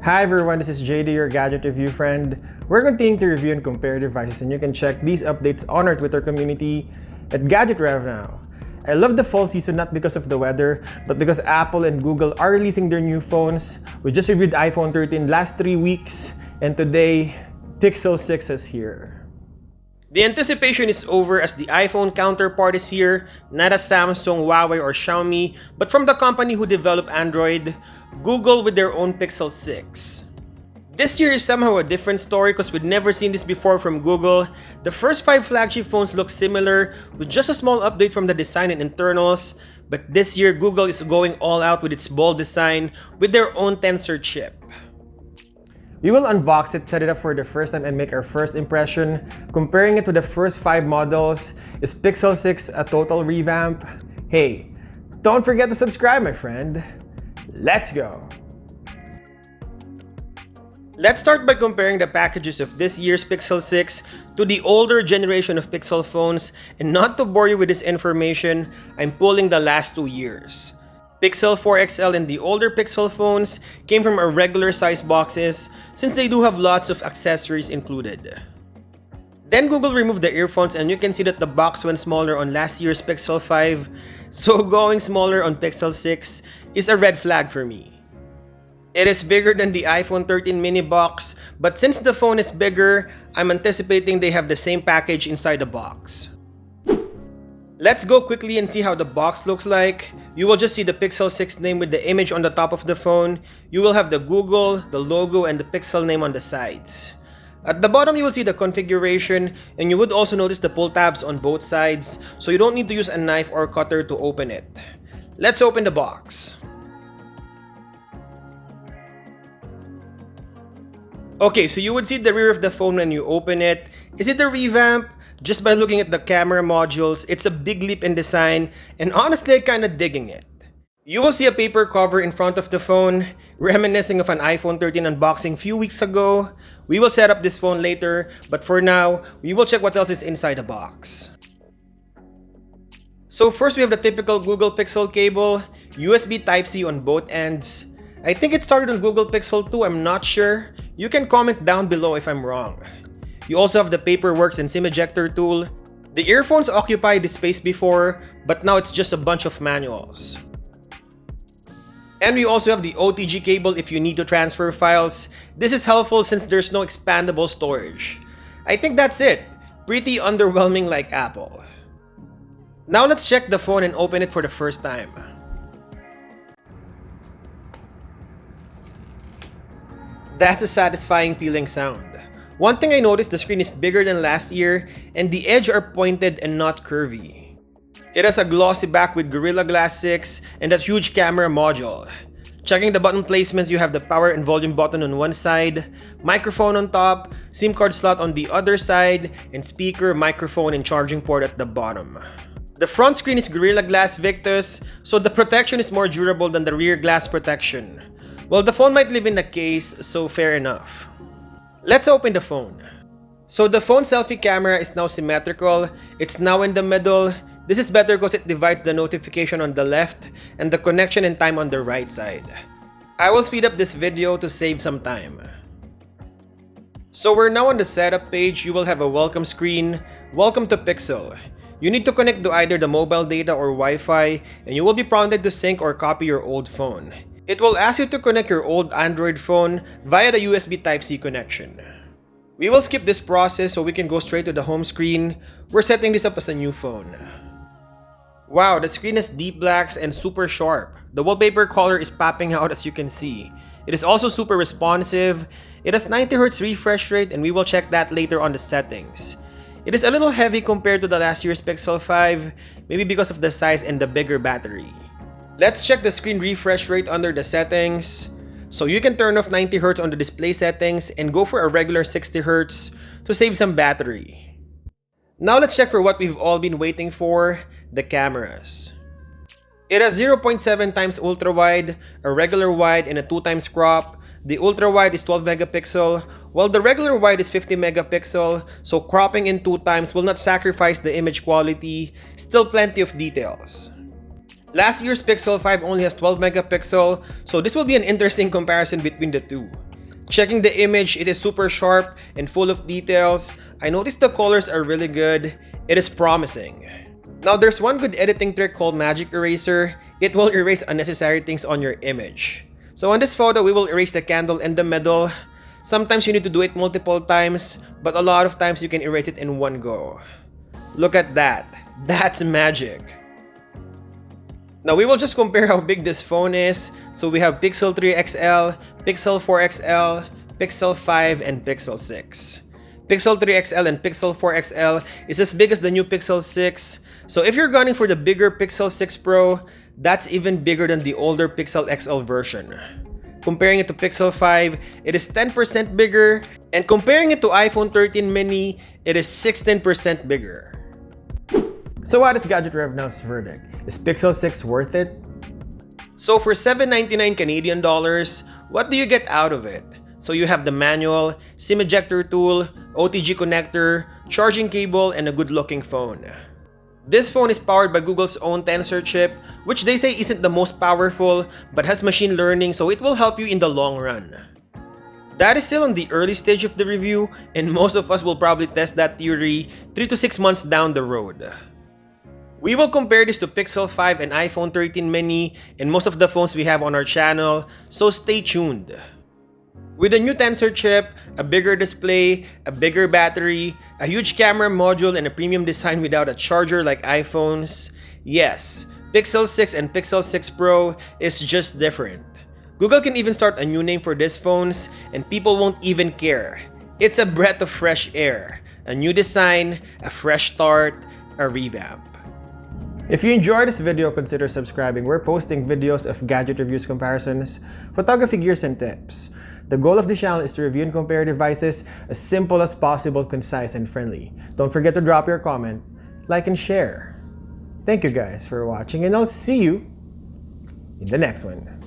Hi everyone, this is JD, your gadget review friend. We're continuing to review and compare devices, and you can check these updates on our Twitter community at Gadget Rev now. I love the fall season not because of the weather, but because Apple and Google are releasing their new phones. We just reviewed iPhone 13 last 3 weeks, and today, Pixel 6 is here. The anticipation is over as the iPhone counterpart is here, not as Samsung, Huawei, or Xiaomi, but from the company who developed Android, Google with their own Pixel 6. This year is somehow a different story because we'd never seen this before from Google. The first 5 flagship phones look similar with just a small update from the design and internals, but this year Google is going all out with its bold design with their own Tensor chip. We will unbox it, set it up for the first time, and make our first impression. Comparing it to the first 5 models, is Pixel 6 a total revamp? Hey, don't forget to subscribe, my friend. Let's go! Let's start by comparing the packages of this year's Pixel 6 to the older generation of Pixel phones, and not to bore you with this information, I'm pulling the last 2 years. Pixel 4 XL and the older Pixel phones came from regular size boxes since they do have lots of accessories included. Then Google removed the earphones, and you can see that the box went smaller on last year's Pixel 5, so going smaller on Pixel 6 is a red flag for me. It is bigger than the iPhone 13 mini box, but since the phone is bigger, I'm anticipating they have the same package inside the box. Let's go quickly and see how the box looks like. You will just see the Pixel 6 name with the image on the top of the phone. You will have the Google, the logo, and the Pixel name on the sides. At the bottom, you will see the configuration, and you would also notice the pull tabs on both sides, so you don't need to use a knife or cutter to open it. Let's open the box. Okay, so you would see the rear of the phone when you open it. Is it a revamp? Just by looking at the camera modules, it's a big leap in design, and honestly, I'm kinda digging it. You will see a paper cover in front of the phone, reminiscing of an iPhone 13 unboxing few weeks ago. We will set up this phone later, but for now, we will check what else is inside the box. So first we have the typical Google Pixel cable, USB Type-C on both ends. I think it started on Google Pixel 2, I'm not sure. You can comment down below if I'm wrong. You also have the Paperworks and SIM ejector tool. The earphones occupied this space before, but now it's just a bunch of manuals. And we also have the OTG cable if you need to transfer files. This is helpful since there's no expandable storage. I think that's it. Pretty underwhelming like Apple. Now let's check the phone and open it for the first time. That's a satisfying peeling sound. One thing I noticed, the screen is bigger than last year, and the edges are pointed and not curvy. It has a glossy back with Gorilla Glass 6 and that huge camera module. Checking the button placement, you have the power and volume button on one side, microphone on top, SIM card slot on the other side, and speaker, microphone, and charging port at the bottom. The front screen is Gorilla Glass Victus, so the protection is more durable than the rear glass protection. Well, the phone might live in a case, so fair enough. Let's open the phone. So the phone selfie camera is now symmetrical. It's now in the middle. This is better because it divides the notification on the left and the connection and time on the right side. I will speed up this video to save some time. So we're now on the setup page. You will have a welcome screen. Welcome to Pixel. You need to connect to either the mobile data or Wi-Fi, and you will be prompted to sync or copy your old phone. It will ask you to connect your old Android phone via the USB Type-C connection. We will skip this process so we can go straight to the home screen. We're setting this up as a new phone. Wow, the screen has deep blacks and super sharp. The wallpaper color is popping out as you can see. It is also super responsive. It has 90Hz refresh rate, and we will check that later on the settings. It is a little heavy compared to the last year's Pixel 5, maybe because of the size and the bigger battery. Let's check the screen refresh rate under the settings. So you can turn off 90Hz on the display settings and go for a regular 60Hz to save some battery. Now let's check for what we've all been waiting for, the cameras. It has 0.7 times ultra wide, a regular wide, and a 2 times crop. The ultra wide is 12 megapixel, while the regular wide is 50 megapixel, so cropping in 2 times will not sacrifice the image quality, still plenty of details. Last year's Pixel 5 only has 12 megapixel, so this will be an interesting comparison between the two. Checking the image, it is super sharp and full of details. I noticed the colors are really good. It is promising. Now there's one good editing trick called magic eraser. It will erase unnecessary things on your image. So on this photo, we will erase the candle in the middle. Sometimes you need to do it multiple times, but a lot of times you can erase it in one go. Look at that. That's magic. Now we will just compare how big this phone is. So we have Pixel 3 XL, Pixel 4 XL, Pixel 5, and Pixel 6. Pixel 3 XL and Pixel 4 XL is as big as the new Pixel 6. So if you're gunning for the bigger Pixel 6 Pro, that's even bigger than the older Pixel XL version. Comparing it to Pixel 5, it is 10% bigger, and comparing it to iPhone 13 mini, it is 16% bigger. So what is Gadget Rev Now's verdict? Is Pixel 6 worth it? So for $799 Canadian dollars, what do you get out of it? So you have the manual, SIM ejector tool, OTG connector, charging cable, and a good looking phone. This phone is powered by Google's own Tensor chip, which they say isn't the most powerful, but has machine learning, so it will help you in the long run. That is still on the early stage of the review, and most of us will probably test that theory 3 to 6 months down the road. We will compare this to Pixel 5 and iPhone 13 mini and most of the phones we have on our channel, so stay tuned. With a new Tensor chip, a bigger display, a bigger battery, a huge camera module, and a premium design without a charger like iPhones, yes, Pixel 6 and Pixel 6 Pro is just different. Google can even start a new name for these phones and people won't even care. It's a breath of fresh air, a new design, a fresh start, a revamp. If you enjoyed this video, consider subscribing. We're posting videos of gadget reviews, comparisons, photography gears, and tips. The goal of this channel is to review and compare devices as simple as possible, concise, and friendly. Don't forget to drop your comment, like, and share. Thank you guys for watching, and I'll see you in the next one.